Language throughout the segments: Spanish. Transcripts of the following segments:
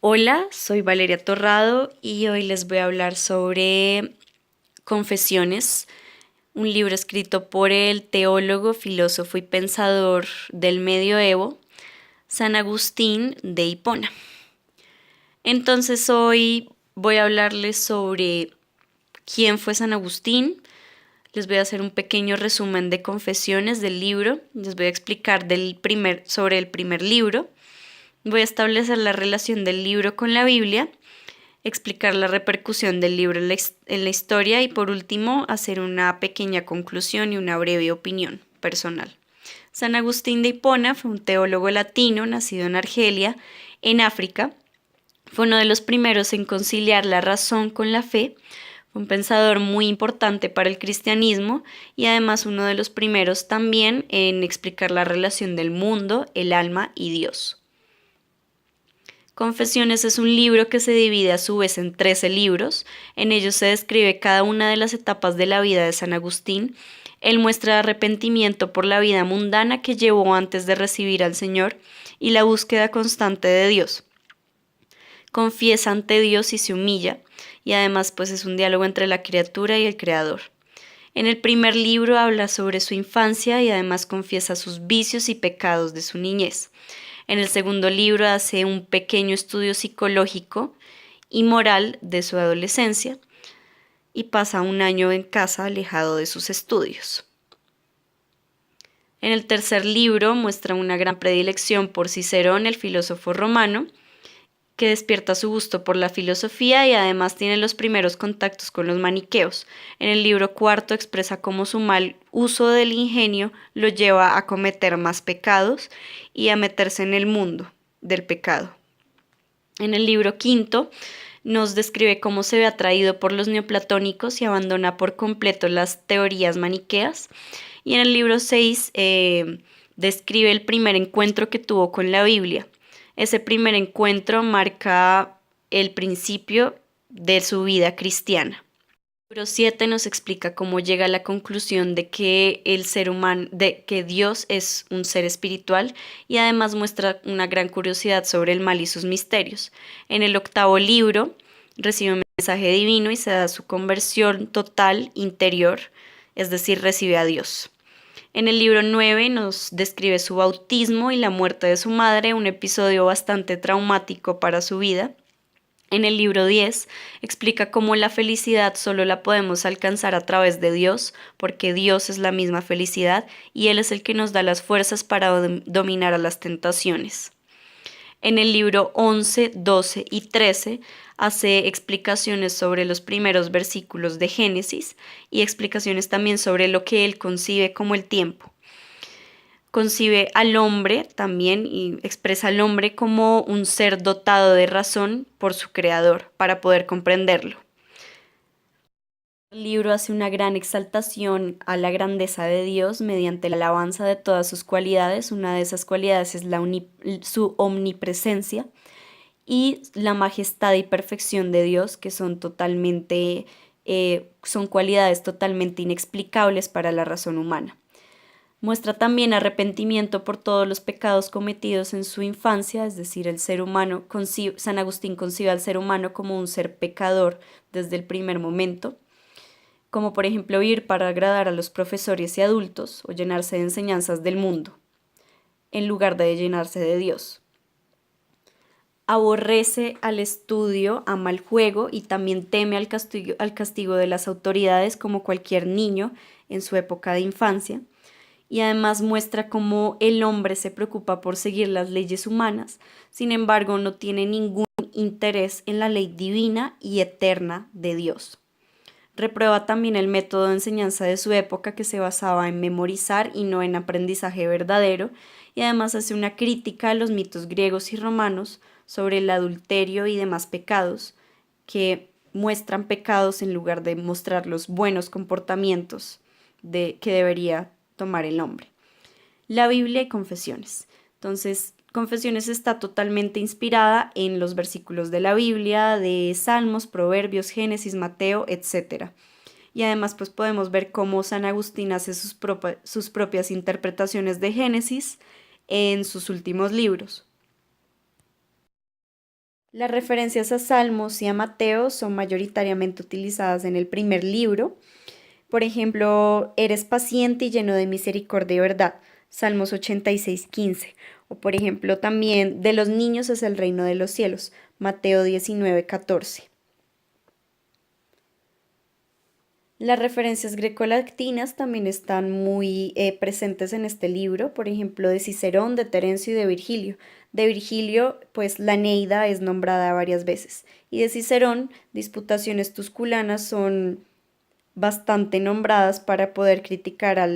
Hola, soy Valeria Torrado y hoy les voy a hablar sobre Confesiones, un libro escrito por el teólogo, filósofo y pensador del medioevo, San Agustín de Hipona. Entonces hoy voy a hablarles sobre quién fue San Agustín. Les voy a hacer un pequeño resumen de Confesiones del libro. Les voy a explicar sobre el primer libro. Voy a establecer la relación del libro con la Biblia, explicar la repercusión del libro en la historia y por último hacer una pequeña conclusión y una breve opinión personal. San Agustín de Hipona fue un teólogo latino nacido en Argelia, en África. Fue uno de los primeros en conciliar la razón con la fe. Fue un pensador muy importante para el cristianismo y además uno de los primeros también en explicar la relación del mundo, el alma y Dios. Confesiones es un libro que se divide a su vez en 13 libros. En ellos se describe cada una de las etapas de la vida de San Agustín. Él muestra arrepentimiento por la vida mundana que llevó antes de recibir al Señor y la búsqueda constante de Dios. Confiesa ante Dios y se humilla, y además pues es un diálogo entre la criatura y el Creador. En el primer libro habla sobre su infancia y además confiesa sus vicios y pecados de su niñez. En el segundo libro hace un pequeño estudio psicológico y moral de su adolescencia y pasa un año en casa alejado de sus estudios. En el tercer libro muestra una gran predilección por Cicerón, el filósofo romano, que despierta su gusto por la filosofía y además tiene los primeros contactos con los maniqueos. En el libro cuarto expresa cómo su mal uso del ingenio lo lleva a cometer más pecados y a meterse en el mundo del pecado. En el libro quinto nos describe cómo se ve atraído por los neoplatónicos y abandona por completo las teorías maniqueas. Y en el libro 6 describe el primer encuentro que tuvo con la Biblia. Ese primer encuentro marca el principio de su vida cristiana. El libro 7 nos explica cómo llega a la conclusión de que que Dios es un ser espiritual y además muestra una gran curiosidad sobre el mal y sus misterios. En el octavo libro recibe un mensaje divino y se da su conversión total interior, es decir, recibe a Dios. En el libro 9 nos describe su bautismo y la muerte de su madre, un episodio bastante traumático para su vida. En el libro 10 explica cómo la felicidad solo la podemos alcanzar a través de Dios, porque Dios es la misma felicidad y Él es el que nos da las fuerzas para dominar a las tentaciones. En el libro 11, 12 y 13 hace explicaciones sobre los primeros versículos de Génesis y explicaciones también sobre lo que él concibe como el tiempo. Concibe al hombre también y expresa al hombre como un ser dotado de razón por su creador para poder comprenderlo. El libro hace una gran exaltación a la grandeza de Dios mediante la alabanza de todas sus cualidades. Una de esas cualidades es su omnipresencia y la majestad y perfección de Dios, que son cualidades totalmente inexplicables para la razón humana. Muestra también arrepentimiento por todos los pecados cometidos en su infancia, es decir, San Agustín concibe al ser humano como un ser pecador desde el primer momento, como por ejemplo ir para agradar a los profesores y adultos o llenarse de enseñanzas del mundo, en lugar de llenarse de Dios. Aborrece al estudio, ama el juego y también teme al castigo de las autoridades como cualquier niño en su época de infancia. Y además muestra cómo el hombre se preocupa por seguir las leyes humanas, sin embargo no tiene ningún interés en la ley divina y eterna de Dios. Reprueba también el método de enseñanza de su época que se basaba en memorizar y no en aprendizaje verdadero, y además hace una crítica a los mitos griegos y romanos sobre el adulterio y demás pecados, que muestran pecados en lugar de mostrar los buenos comportamientos que debería tomar el hombre. La Biblia y Confesiones. Entonces, Confesiones está totalmente inspirada en los versículos de la Biblia, de Salmos, Proverbios, Génesis, Mateo, etc. Y además pues podemos ver cómo San Agustín hace sus propias interpretaciones de Génesis en sus últimos libros. Las referencias a Salmos y a Mateo son mayoritariamente utilizadas en el primer libro. Por ejemplo, eres paciente y lleno de misericordia y verdad, Salmos 86:15. O por ejemplo, también de los niños es el reino de los cielos, Mateo 19:14. Las referencias grecolatinas también están muy presentes en este libro, por ejemplo, de Cicerón, de Terencio y de Virgilio. De Virgilio, pues la Eneida es nombrada varias veces. Y de Cicerón, disputaciones tusculanas son bastante nombradas para poder criticar a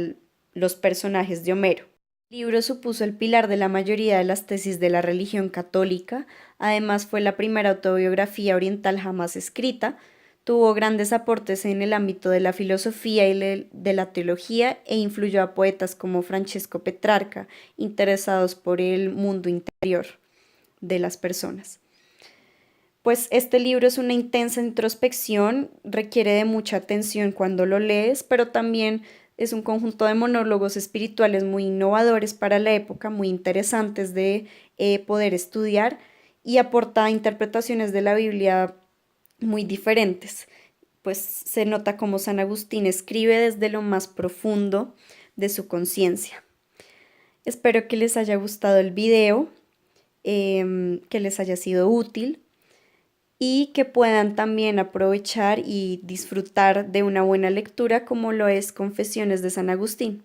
los personajes de Homero. El libro supuso el pilar de la mayoría de las tesis de la religión católica, además fue la primera autobiografía oriental jamás escrita, tuvo grandes aportes en el ámbito de la filosofía y de la teología e influyó a poetas como Francesco Petrarca, interesados por el mundo interior de las personas. Pues este libro es una intensa introspección, requiere de mucha atención cuando lo lees, pero también es un conjunto de monólogos espirituales muy innovadores para la época, muy interesantes de poder estudiar y aporta interpretaciones de la Biblia muy diferentes. Pues se nota cómo San Agustín escribe desde lo más profundo de su conciencia. Espero que les haya gustado el video, que les haya sido útil y que puedan también aprovechar y disfrutar de una buena lectura como lo es Confesiones de San Agustín.